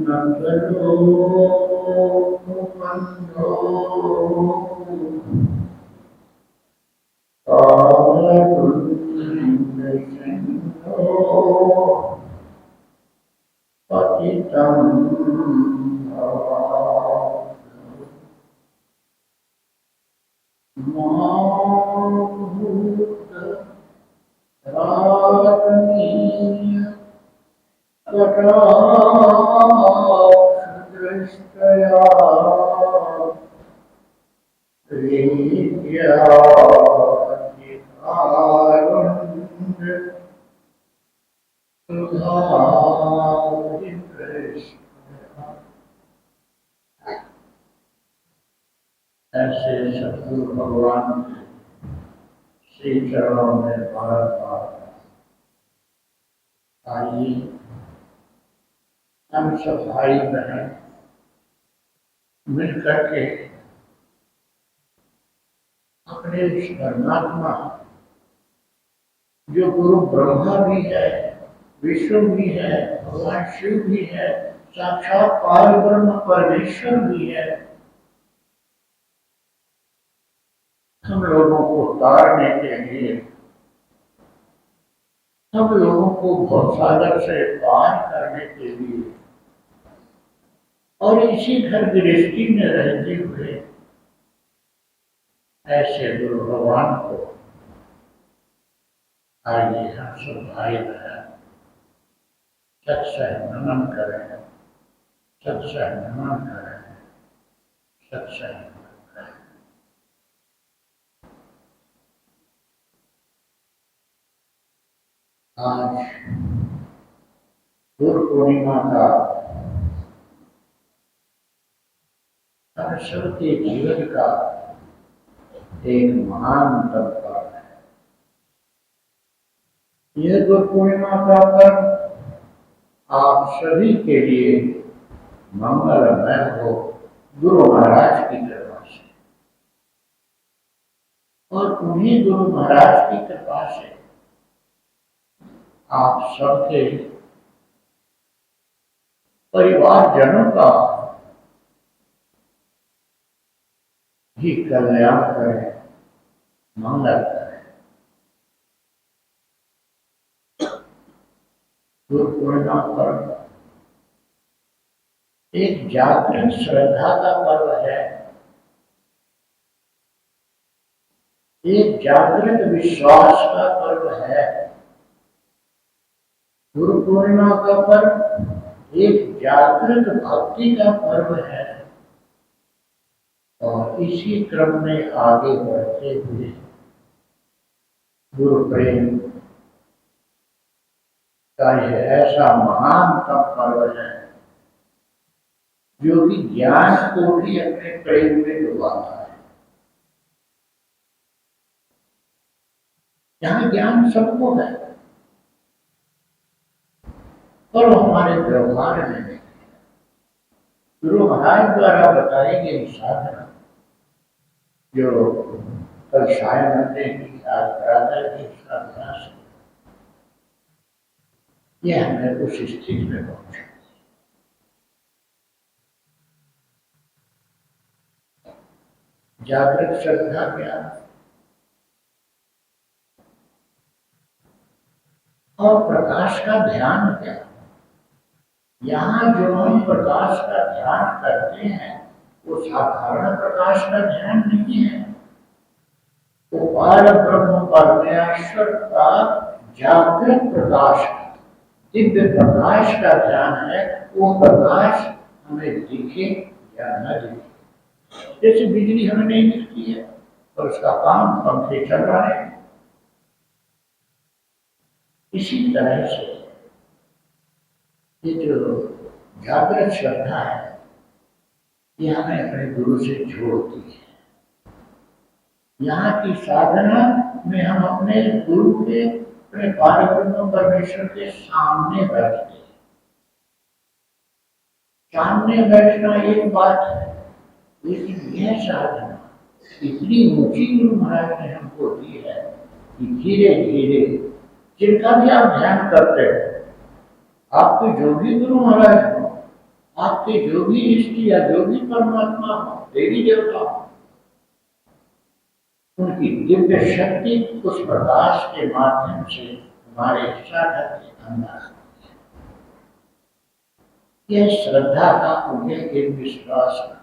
नंदलो बंधो कालकुंड सिंधो पतितं भवाभूत राजनीय कटाक्षदृष्टया प्रीत्यादिकारुण्य सुधारितृष्टया। ऐसे सद्गुरु भगवान श्री चरणों में बार बार आइए हम सब भाई बहन मिलकर के अपने उस परमात्मा जो गुरु ब्रह्मा भी है, विष्णु भी है, भगवान शिव भी है, साक्षात पारब्रह्म परमेश्वर भी है, हम लोगों को तारने के लिए, हम लोगों को भवसागर से पार करने के लिए और इसी घर गृहस्थी में रहते हुए ऐसे गुरु भगवान को आइए हम सब भाई बहन सत्संग नमन करें, सत्संग नमन करें, सत्संग नमन करें। आज गुरु पूर्णिमा का हम सबके जीवन का एक महान पर्व है। यह गुरु पूर्णिमा का पर्व आप सभी के लिए मंगलमय हो गुरु महाराज की कृपा से, और उन्हीं गुरु महाराज की कृपा से आप सबके परिवारजनों का भी कल्याण करें, मंगल करें। गुरु पूर्णिमा पर्व एक जागृत श्रद्धा का पर्व है, एक जागृत विश्वास का पर्व है। गुरु पूर्णिमा का पर्व एक जागृत भक्ति का पर्व है, और इसी क्रम में आगे बढ़ते हुए गुरु प्रेम का यह ऐसा महानतम पर्व है जो कि ज्ञान को भी अपने प्रेम में डुबाता है। यहाँ ज्ञान सबको है, और हमारे व्यवहार में गुरु महाराज द्वारा बताई गई साधना जो कल सायं की आज प्रातः की साधना से यह हमें उस स्थिति में पहुंचा। जागृत श्रद्धा ज्ञान और प्रकाश का ध्यान क्या? यहाँ जो हम प्रकाश का ध्यान करते हैं वो साधारण प्रकाश का ध्यान नहीं है, वो पार ब्रह्म परमेश्वर का जागृत प्रकाश, दिव्य प्रकाश का ध्यान है। वो प्रकाश हमें दिखे या न दिखे, जैसे बिजली हमें नहीं दिखती है और उसका काम पंखे चल रहा है, इसी तरह से ये जो जागृत श्रद्धा है ये हमें अपने गुरु से जोड़ती है। यहाँ की साधना में हम अपने गुरु के, अपने पारब्रह्म परमेश्वर के सामने बैठते हैं। सामने बैठना एक बात है, लेकिन यह साधना इतनी ऊंची गुरु महाराज ने हमको दी है कि धीरे धीरे जिनका भी आप ध्यान करते हो, आपके जो भी गुरु महाराज हो, आपके जो भी इष्ट या जो भी परमात्मा हो, देवी देवता हो, उनकी दिव्य शक्ति उस प्रकाश के माध्यम से हमारे साधक के अंदर आती है। यह श्रद्धा का उन्हें एक विश्वास का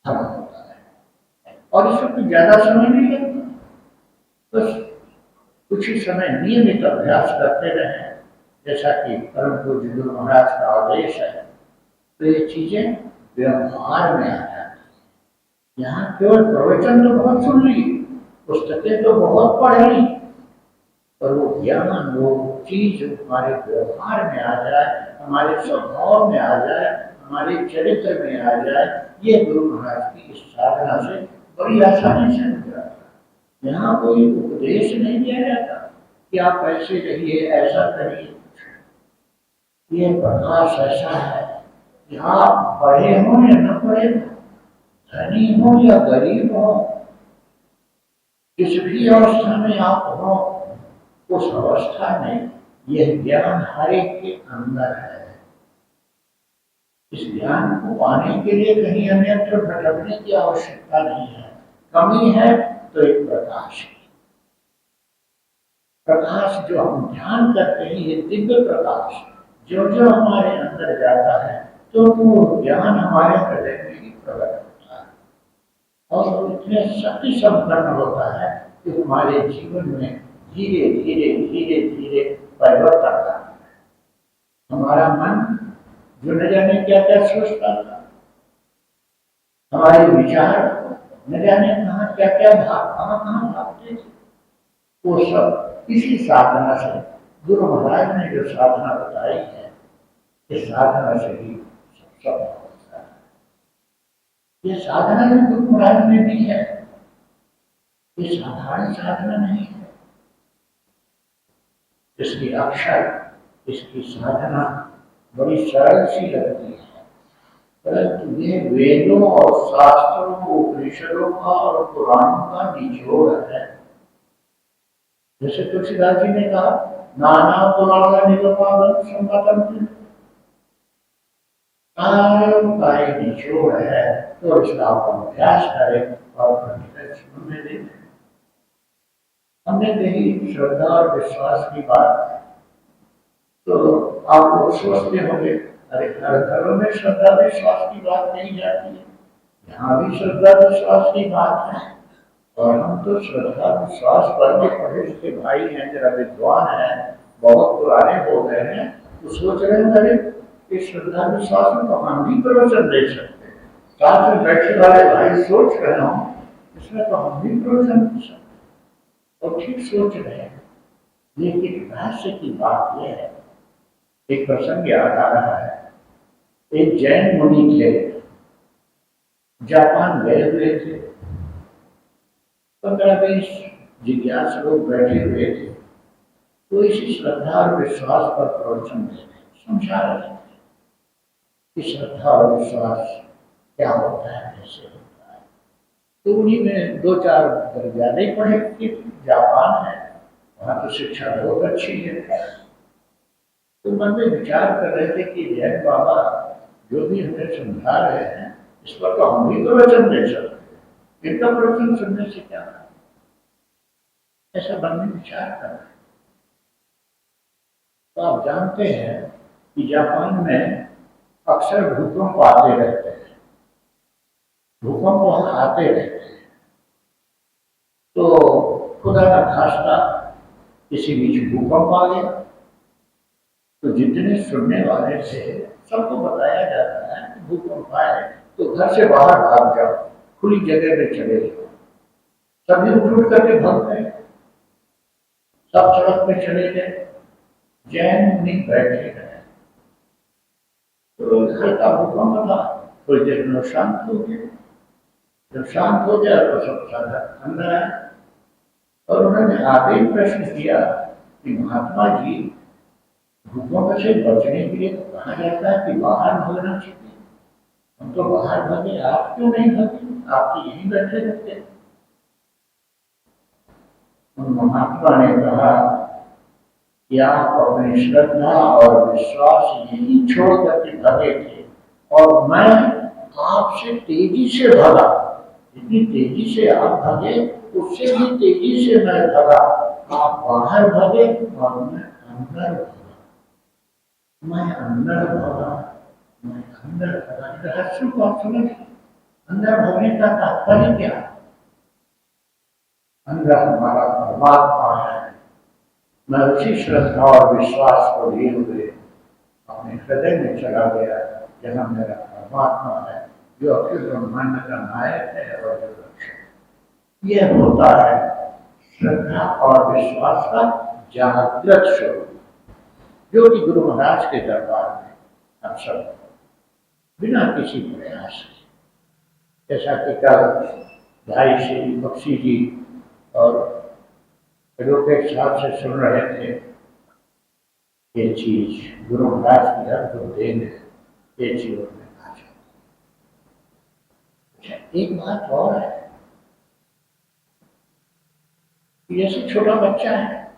धर्म होता है और इसमें कुछ ज्यादा समय नहीं लगता, बस कुछ ही समय नियमित अभ्यास करते रहे, जैसा कि परम पूज्य गुरु महाराज का आदेश है, तो ये चीजें व्यवहार में आ जाती है। यहाँ केवल प्रवचन तो बहुत सुन ली, पुस्तकें तो बहुत पढ़ ली, पर वो ज्ञान, वो चीज हमारे व्यवहार में आ जाए, हमारे स्वभाव में आ जाए, हमारे चरित्र में आ जाए, ये गुरु महाराज की इस साधना से बड़ी आसानी से मिल जाता है। यहाँ कोई उपदेश नहीं दिया जाता कि आप ऐसे रहिए, ऐसा करिए। ये प्रकाश ऐसा है कि आप पढ़े हो या न पढ़े हो, धनी हो या गरीब हो, जिस भी अवस्था में आप हो, उस अवस्था में यह ज्ञान हर एक के अंदर है। इस ज्ञान को पाने के लिए कहीं अन्यत्र भटकने की आवश्यकता नहीं है। कमी है तो एक प्रकाश है। प्रकाश जो हम ध्यान करते हैं, ये दिव्य प्रकाश जो जो हमारे अंदर जाता है, तो वो ज्ञान हमारे हृदय में ही प्रकट होता है और इतने शक्ति संपन्न होता है कि हमारे जीवन में धीरे धीरे धीरे धीरे परिवर्तन आता है। हमारा मन जो न जाने क्या क्या सोचता था, हमारे विचार न जाने कहाँ क्या क्या कहाँ भागते थे, वो सब इसी साधना से, गुरु महाराज ने जो साधना बताई है, इस साधना से ही सब होता है। ये साधना जो गुरु महाराज ने दी है, ये साधारण साधना नहीं है। इसकी अक्षर, इसकी साधना बड़ी सरल सी लगती है, परंतु ये वेदों और शास्त्रों, उपनिषदों का और पुराणों का निचोड़ है। जैसे तुलसीदास जी ने कहा, नाना पुराण निगमागम संगतम, का एक निचोड़ है, तो इसका आप अभ्यास करें और में देखें। हमने कही श्रद्धा और विश्वास की बात, तो आप लोग सोचते होंगे, अरे हर घरों में श्रद्धा विश्वास की बात नहीं जाती है, यहाँ भी श्रद्धा विश्वास की बात है। और हम तो श्रद्धा विश्वास पढ़े पढ़े लिखे भाई हैं, जरा विद्वान हैं, बहुत पुराने हो गए हैं, तो सोच रहे हैं अरे इस श्रद्धा विश्वास में तो हम भी प्रवचन दे सकते हैं। साथ में बैठे वाले भाई सोच रहे हो, इसमें तो हम भी प्रवचन दे सकते हैं, और ठीक सोच रहे हैं। लेकिन रहस्य की बात यह है, एक प्रसंग याद आ रहा है। एक जैन मुनि थे, जापान गए हुए थे, 15-20 जिज्ञासु लोग बैठे हुए थे, तो इसी श्रद्धा और विश्वास पर प्रवचन दे रहे, समझा रहे थे कि श्रद्धा और विश्वास क्या होता है, कैसे होता है। तो उन्हीं में 2-4 ज्यादा ही पढ़े कि जापान है, वहाँ तो शिक्षा बहुत अच्छी है। तो मन में विचार कर रहे थे कि जैन बाबा जो भी हमें समझा रहे हैं, इस पर तो हम भी प्रवचन दे सकते हैं, इनका प्रवचन सुनने से क्या है, ऐसा मन में विचार कर रहे। तो आप जानते हैं कि जापान में अक्सर भूकंप आते रहते हैं, भूकंप वहां आते रहते हैं। तो खुदा न खास्ता किसी बीच भूकंप आ गया, तो जितने सुनने वाले थे सबको बताया जाता है कि भूकंप आए तो घर से बाहर भाग जाओ, खुली जगह में चले जाओ। सभी उठ करके भाग गए, सब सड़क पे चले गए, जैन मुनि बैठे रहे। तो हल्का भूकंप था, थोड़ी देर में शांत हो गया। जब शांत हो गया तो सब साधक अंदर आए और उन्होंने आगे प्रश्न किया कि महात्मा जी, भूकंप से बचने के लिए तो कहा जाता है कि बाहर भागना चाहिए, हम तो बाहर भागे, आप क्यों नहीं भागे, आप तो यहीं बैठे रहते। महात्मा ने कहा कि आप अपनी श्रद्धा और विश्वास यही छोड़ करके भागे थे, और मैं आपसे तेजी से भगा, जितनी तेजी से आप भगे उससे भी तेजी से मैं भगा। आप बाहर भगे और मैं अंदर भगा, मैं अंदर भगा, मैं अंदर भगा। रहस्य को आप समझ, अंदर भगने का तात्पर्य क्या है? अंदर हमारा परमात्मा है। मैं उसी श्रद्धा और विश्वास को लिए हुए अपने हृदय में चला गया जहाँ मेरा परमात्मा है, जो अखिल ब्रह्मांड का नायक है और जो रक्षक। यह होता है श्रद्धा और विश्वास का जागृत स्वरूप, जो कि गुरु महाराज के दरबार में हम सब बिना किसी प्रयास के, जैसा कि कल भाई श्री बख्शी जी और एडवोकेट साहब से सुन रहे थे, ये चीज गुरु महाराज की हर गुरु देन है, ये जीवन में आ जाती। एक बात और है, जैसे छोटा बच्चा है,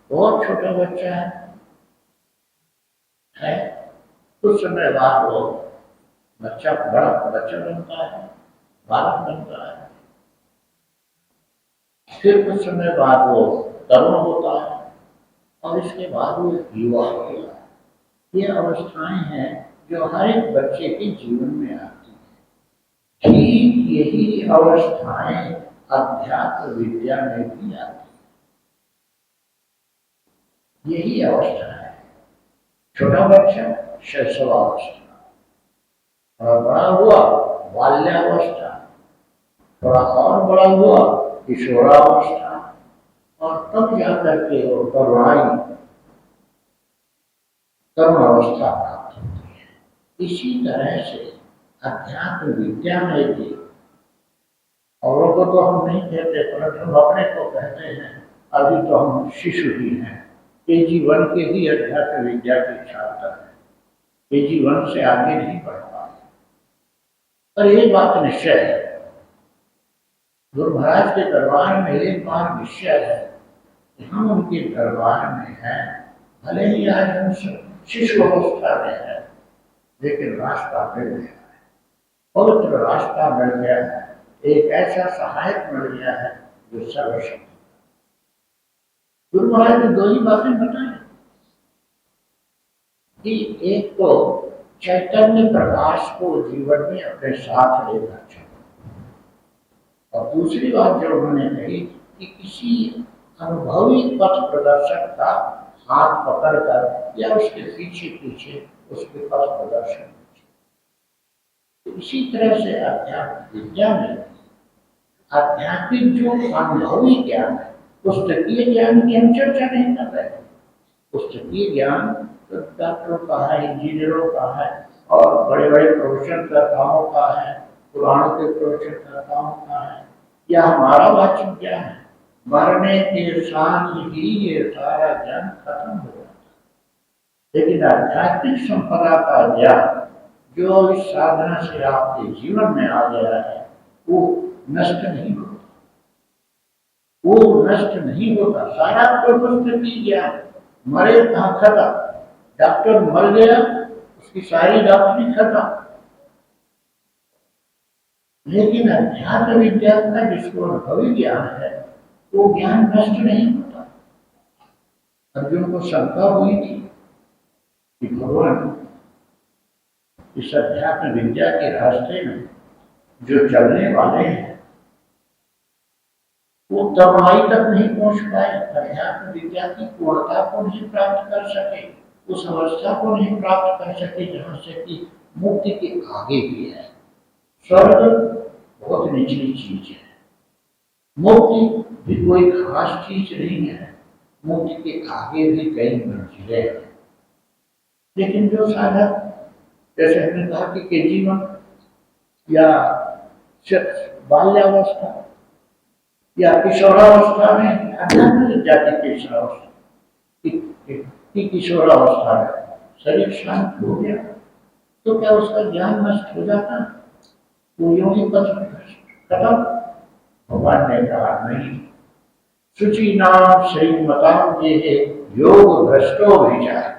बहुत छोटा बच्चा है, कुछ समय बाद वो बच्चा बड़ा बच्चा बनता है, बालक बनता है, फिर कुछ समय बाद वो तरुण होता है और इसके बाद वो युवा होता है। ये अवस्थाएं हैं जो हर एक बच्चे के जीवन में आती है। ठीक यही अवस्थाएं अध्यात्म विद्या में भी आती है। यही अवस्था है, छोटा बच्चा शैशवावस्था, थोड़ा बड़ा हुआ बाल्यावस्था, थोड़ा और बड़ा हुआ किशोरावस्था, और तब जाकर के वो तरुण अवस्था प्राप्त होती है। इसी तरह से अध्यात्म विद्या में भी, औरों को तो हम नहीं कहते, परंतु हम अपने को कहते हैं, अभी तो हम शिशु ही हैं, KG1 के ही अध्यात्म विद्या के छात्र हैं, KG1 से आगे नहीं बढ़ पाते। पर एक बात निश्चय है, गुरु महाराज के दरबार में एक बार निश्चय है कि हम उनके दरबार में हैं। भले ही आज हम शिशु अवस्था में है, लेकिन रास्ता मिल गया है, पवित्र रास्ता मिल गया है, एक ऐसा सहायक मिल गया है जो सर्वशक्ति। गुरु महाराज ने दो ही बातें बताई कि एक तो चैतन्य प्रकाश को जीवन में अपने साथ लेकर चलो, और दूसरी बात जो उन्होंने कही कि किसी अनुभवी पथ प्रदर्शक का हाथ पकड़कर या उसके पीछे पीछे उसके पथ प्रदर्शन। तो इसी तरह से अध्यात्म विद्या में आध्यात्मिक जो अनुभवी ज्ञान है, पुस्तकीय ज्ञान की हम चर्चा नहीं कर रहे। पुस्तकीय ज्ञान तो डॉक्टरों का है, इंजीनियरों का है, और बड़े बड़े प्रोफेशन कर्ताओं का है, पुराणों के प्रोफेशन कर्ताओं का है, या हमारा वाचिक ज्ञान है। मरने के साथ ही ये सारा ज्ञान खत्म हो जाता है। लेकिन आध्यात्मिक संपदा का ज्ञान जो इस साधना से आपके जीवन में आ गया है, वो नष्ट नहीं होता, वो नष्ट नहीं होता। सारा पुस्तकीय ज्ञान मरे कहाँ खत्म, डॉक्टर मर गया, उसकी सारी डॉक्टरी खत्म। लेकिन अध्यात्म विद्या का जिसको अनुभवी ज्ञान है, वो ज्ञान नष्ट नहीं होता। अर्जुन को शंका हुई थी कि भगवान इस अध्यात्म विद्या के रास्ते में जो चलने वाले हैं वो तरुणाई तक नहीं पहुंच पाए, अध्यात्म विद्या की पूर्णता को नहीं प्राप्त कर सके, उस अवस्था को नहीं प्राप्त कर सके जहां से कि मुक्ति के आगे भी है। स्वर्ग बहुत निचली चीज है, मुक्ति भी कोई खास चीज नहीं है, मुक्ति के आगे भी कई मंजिलें हैं। लेकिन जो साधक, जैसे हमने कहा कि KG1 या बाल्यावस्था या किशोरावस्था में, अध्यात्म विद्या की किशोरावस्था में शरीर शांत हो गया, तो क्या उसका ज्ञान नष्ट हो जाता? वो यूं ही खत्म? भगवान ने कहा नहीं। शुचि नाम श्रीमताम ये योग भ्रष्टो भी जाए,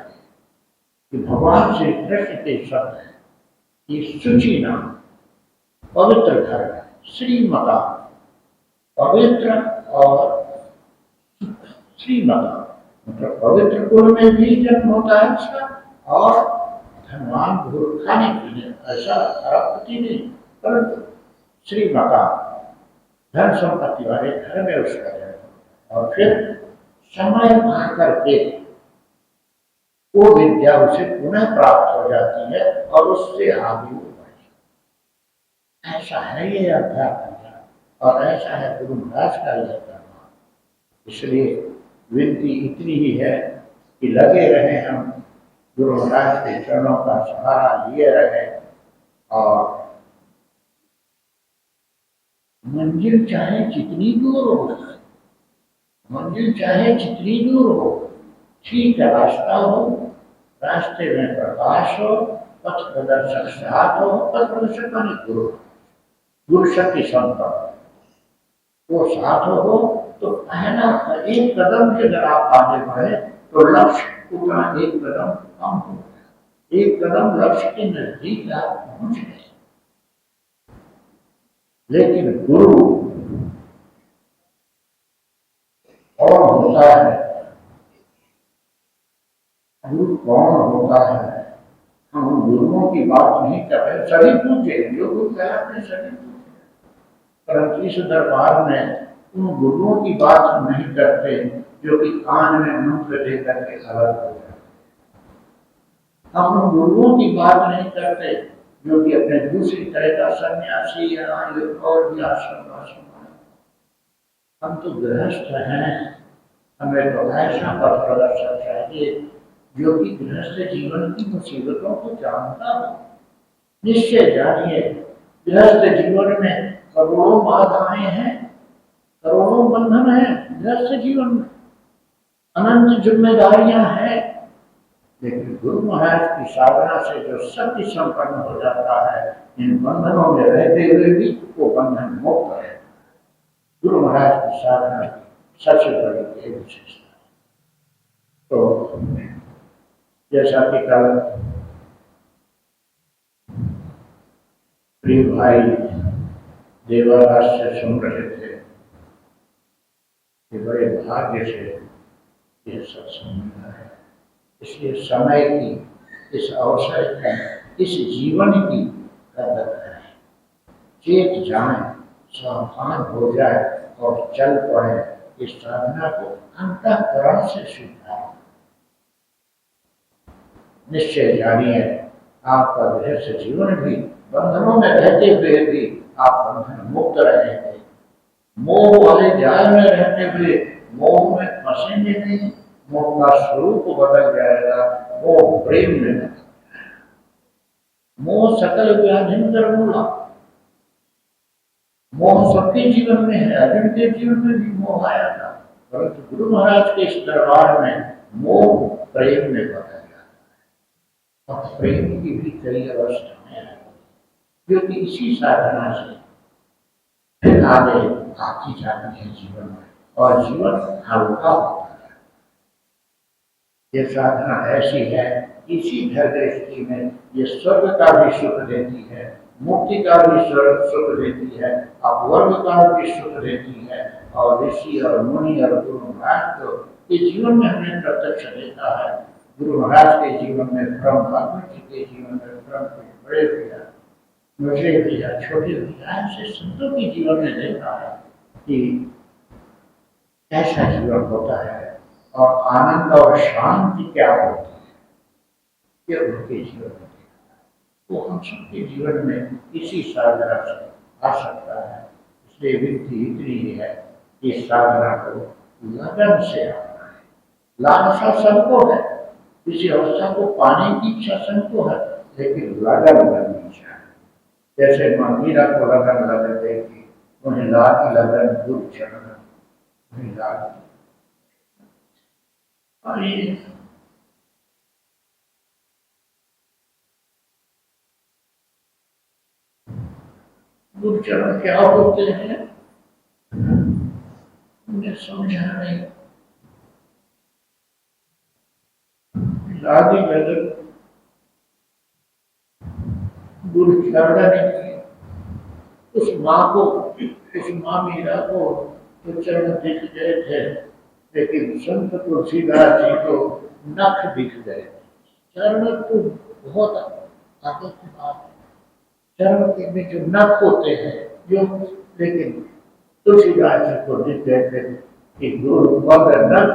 कि भगवान श्री कृष्ण के शब्द हैं ये शुचि नाम पवित्र घर है, श्री मकान, पवित्र और श्री मकान मतलब पवित्र कुल में भी जन्म होता है अच्छा, और धनवान भूल खाने पीने ऐसा खराबती नहीं, परंतु श्री मकान धन संपत्ति वाले घर में उसका जन्म, और फिर समय आकर के वो विद्या उसे पुनः प्राप्त हो जाती है और उससे आगे वो बढ़े। ऐसा है ये अध्यात्म और ऐसा है गुरु महाराज का यह करना। इसलिए विनती इतनी ही है कि लगे रहे हम गुरु महाराज के चरणों का सहारा लिए रहे, और मंजिल चाहे जितनी दूर हो, मंजिल चाहे जितनी दूर हो, ठीक रास्ता हो, रास्ते में प्रकाश हो, पथ प्रदर्शक साथ हो, पथ प्रदर्शक माने गुरु, गुरु शक्ति संपन्न वो साथ हो, तो पहला एक कदम से अगर आप आगे बढ़े तो लक्ष्य उतना एक कदम कम हो गया, एक कदम लक्ष्य के नजदीक आप पहुंच गए। लेकिन गुरु कौन होता है, गुरु कौन होता है, हम गुरुओं की बात नहीं कर रहे, सभी पूछे जो गुरु कहते हैं सभी पूछे, परंतु इस दरबार में उन गुरुओं की बात हम नहीं करते जो कि कान में मंत्र देकर के अलग हो जाते। हम उन गुरुओं की बात नहीं करते जो कि अपने दूसरी तरह का सन्यासी या और भी आश्रम का समान। हम तो गृहस्थ हैं, हमें तो ऐसा पथ प्रदर्शन चाहिए जो कि गृहस्थ जीवन की मुसीबतों को जानता हो। निश्चय जानिए गृहस्थ जीवन में करोड़ों बाधाएं हैं, करोड़ों बंधन है, गृहस्थ जीवन में अनंत जिम्मेदारियां हैं, लेकिन गुरु महाराज की साधना से जो शक्ति संपन्न हो जाता है, इन बंधनों में रहते हुए भी वो बंधन मुक्त है। गुरु महाराज की साधना की सबसे बड़ी एक विशेषता है। तो जैसा कि कल प्रिय भाई देवादास से सुन रहे थे कि बड़े भाग्य से यह सत्संग मिला है, इसलिए समय की, इस अवसर की, इस जीवन की कदर करें, चेत जाएं, सावधान हो जाए और चल पड़े, इस साधना को अंतःकरण से स्वीकार। निश्चय जानिए आपका गृहस्थ जीवन भी बंधनों में रहते हुए भी आप बंधन मुक्त रहेंगे, मोह वाले जाल में रहते हुए मोह में फंसेंगे नहीं, मोह का स्वरूप बदल जाएगा, मोह प्रेम में बदल जाएगा। मोह सकल व्याधि निर्मूला, मोह सबके जीवन में है, अर्जुन के जीवन में भी मोह आया था, परंतु गुरु महाराज के इस दरबार में मोह प्रेम में बदल जाता है। और प्रेम की भी कई अवस्थाएं हैं जो कि इसी साधना से फिर आगे आती जाती है जीवन में, और जीवन हल्का होता है। ये साधना ऐसी है, इसी धैर्य में ये स्वर्ग का भी सुख देती है, मुक्ति का भी सुख देती है, अपवर्ग का भी सुख देती है, और ऋषि और मुनि और गुरु महाराज तो ये जीवन में हमने प्रत्यक्ष देखा है। गुरु महाराज के जीवन में ब्रह्म भागवत जी के जीवन में ब्रह्म के बड़े भैया, मुझे भैया, छोटे भैया, ऐसे संतों के जीवन में देखा है कि कैसा जीवन होता है और आनंद और शांति क्या होती है, ये उनके जीवन में देखा है। वो हम सबके जीवन में इसी साधना से आ सकता है। इसलिए विनती इतनी ही है कि इस साधना को लगन से आना है। लालसा सबको है, किसी अवस्था को पाने की इच्छा सबको है, लेकिन लगन बननी चाहिए। जैसे माँ मीरा को लगन लगन देगी, उन्हें लागी लगन गुरु चरण, उन्हें लागी। और ये गुरु चरण क्या होते हैं मुझे समझा नहीं। लागी लगन गुरुचरण नहीं है। उस माँ को, उस माँ मीरा को तो चरण दिख गए थे, लेकिन संत तुलसीदास जी को नख दिख गए। चरण तो बहुत आगे की बात है, चरण के में जो नख होते हैं जो, लेकिन तुलसीदास जी को दिख गए थे कि गुरु पद नख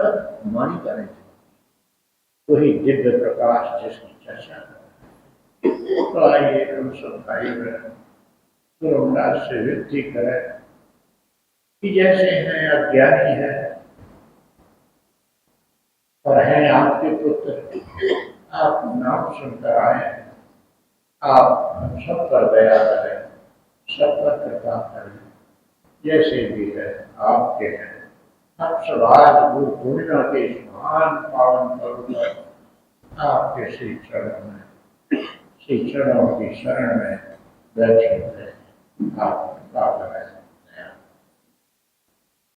मणि करें, वही दिव्य प्रकाश जिसकी चर्चा तो आइए हम सब भाई बहन गुरुदास से विनती करें कि जैसे हैं अज्ञानी है और हैं आपके पुत्र, आप नाम सुनकर आए, आप हम सब पर दया करें, सब पर कृपा करें, जैसे भी है आपके हैं। हम सब आज गुरु पूर्णिमा के इस महान पावन पर्व पर आपके श्री चरण में, श्री चरणों की शरण में बैठे हुए आप कृपा करें।